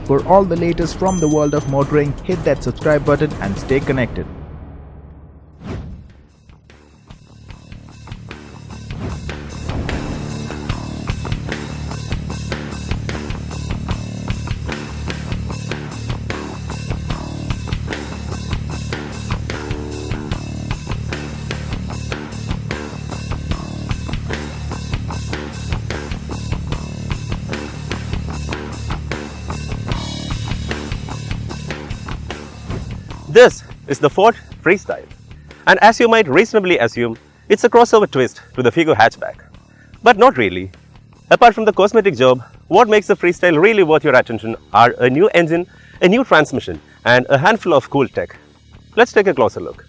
For all the latest from the world of motoring, hit that subscribe button and stay connected. This is the Ford Freestyle, and as you might reasonably assume, it's a crossover twist to the Figo hatchback. But not really. Apart from the cosmetic job, what makes the Freestyle really worth your attention are a new engine, a new transmission, and a handful of cool tech. Let's take a closer look.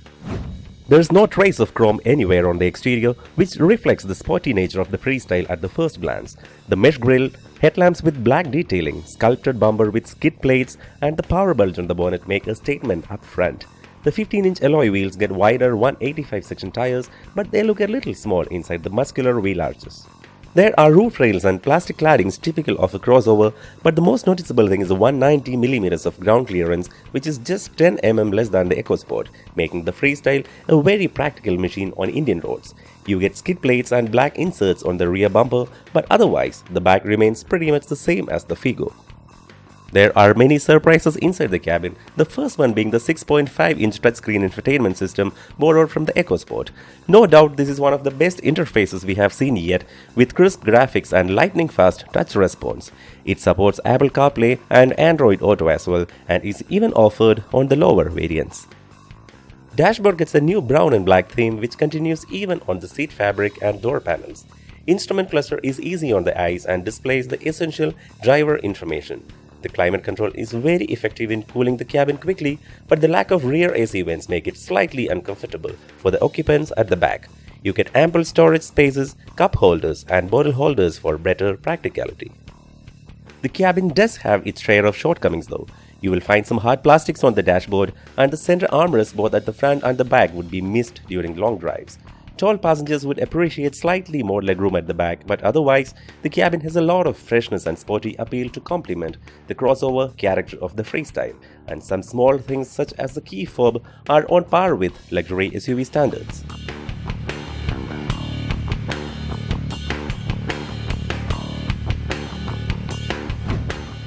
There's no trace of chrome anywhere on the exterior, which reflects the sporty nature of the Freestyle at the first glance. The mesh grille, headlamps with black detailing, sculpted bumper with skid plates, and the power bulge on the bonnet make a statement up front. The 15-inch alloy wheels get wider 185 section tires, but they look a little small inside the muscular wheel arches. There are roof rails and plastic claddings typical of a crossover, but the most noticeable thing is the 190mm of ground clearance, which is just 10 mm less than the EcoSport, making the Freestyle a very practical machine on Indian roads. You get skid plates and black inserts on the rear bumper, but otherwise, the back remains pretty much the same as the Figo. There are many surprises inside the cabin, the first one being the 6.5-inch touchscreen infotainment system borrowed from the EcoSport. No doubt this is one of the best interfaces we have seen yet, with crisp graphics and lightning-fast touch response. It supports Apple CarPlay and Android Auto as well, and is even offered on the lower variants. Dashboard gets a new brown and black theme which continues even on the seat fabric and door panels. Instrument cluster is easy on the eyes and displays the essential driver information. The climate control is very effective in cooling the cabin quickly, but the lack of rear AC vents make it slightly uncomfortable for the occupants at the back. You get ample storage spaces, cup holders and bottle holders for better practicality. The cabin does have its share of shortcomings though. You will find some hard plastics on the dashboard, and the center armrests both at the front and the back would be missed during long drives. Tall passengers would appreciate slightly more legroom at the back, but otherwise, the cabin has a lot of freshness and sporty appeal to complement the crossover character of the Freestyle, and some small things such as the key fob are on par with luxury SUV standards.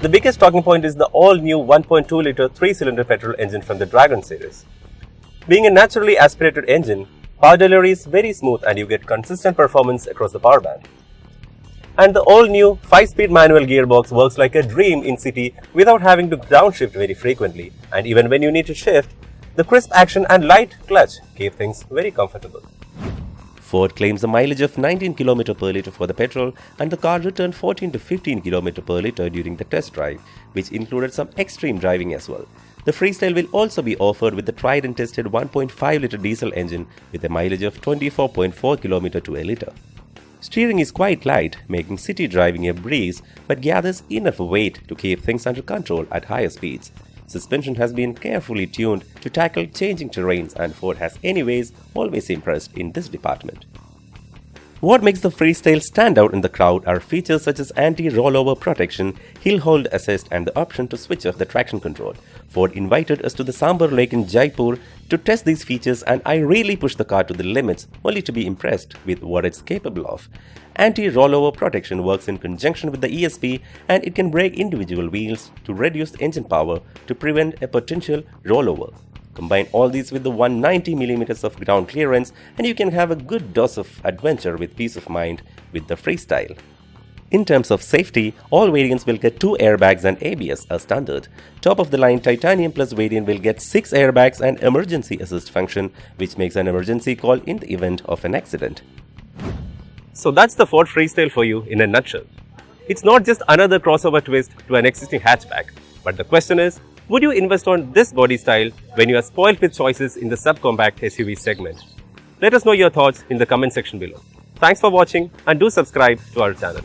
The biggest talking point is the all-new 1.2-litre 3-cylinder petrol engine from the Dragon series. Being a naturally aspirated engine, power delivery is very smooth and you get consistent performance across the power band. And the all-new 5-speed manual gearbox works like a dream in city without having to downshift very frequently, and even when you need to shift, the crisp action and light clutch keep things very comfortable. Ford claims a mileage of 19 km per litre for the petrol, and the car returned 14 to 15 km per litre during the test drive, which included some extreme driving as well. The Freestyle will also be offered with the tried and tested 1.5-litre diesel engine with a mileage of 24.4 km to a litre. Steering is quite light, making city driving a breeze, but gathers enough weight to keep things under control at higher speeds. Suspension has been carefully tuned to tackle changing terrains, and Ford has anyways always impressed in this department. What makes the Freestyle stand out in the crowd are features such as anti-rollover protection, hill hold assist and the option to switch off the traction control. Ford invited us to the Sambhar lake in Jaipur to test these features, and I really pushed the car to the limits only to be impressed with what it's capable of. Anti-rollover protection works in conjunction with the ESP, and it can brake individual wheels to reduce engine power to prevent a potential rollover. Combine all these with the 190mm of ground clearance and you can have a good dose of adventure with peace of mind with the Freestyle. In terms of safety, all variants will get 2 airbags and ABS as standard. Top of the line Titanium Plus variant will get 6 airbags and emergency assist function, which makes an emergency call in the event of an accident. So that's the Ford Freestyle for you in a nutshell. It's not just another crossover twist to an existing hatchback, but the question is, would you invest on this body style when you are spoiled with choices in the subcompact SUV segment? Let us know your thoughts in the comment section below. Thanks for watching and do subscribe to our channel.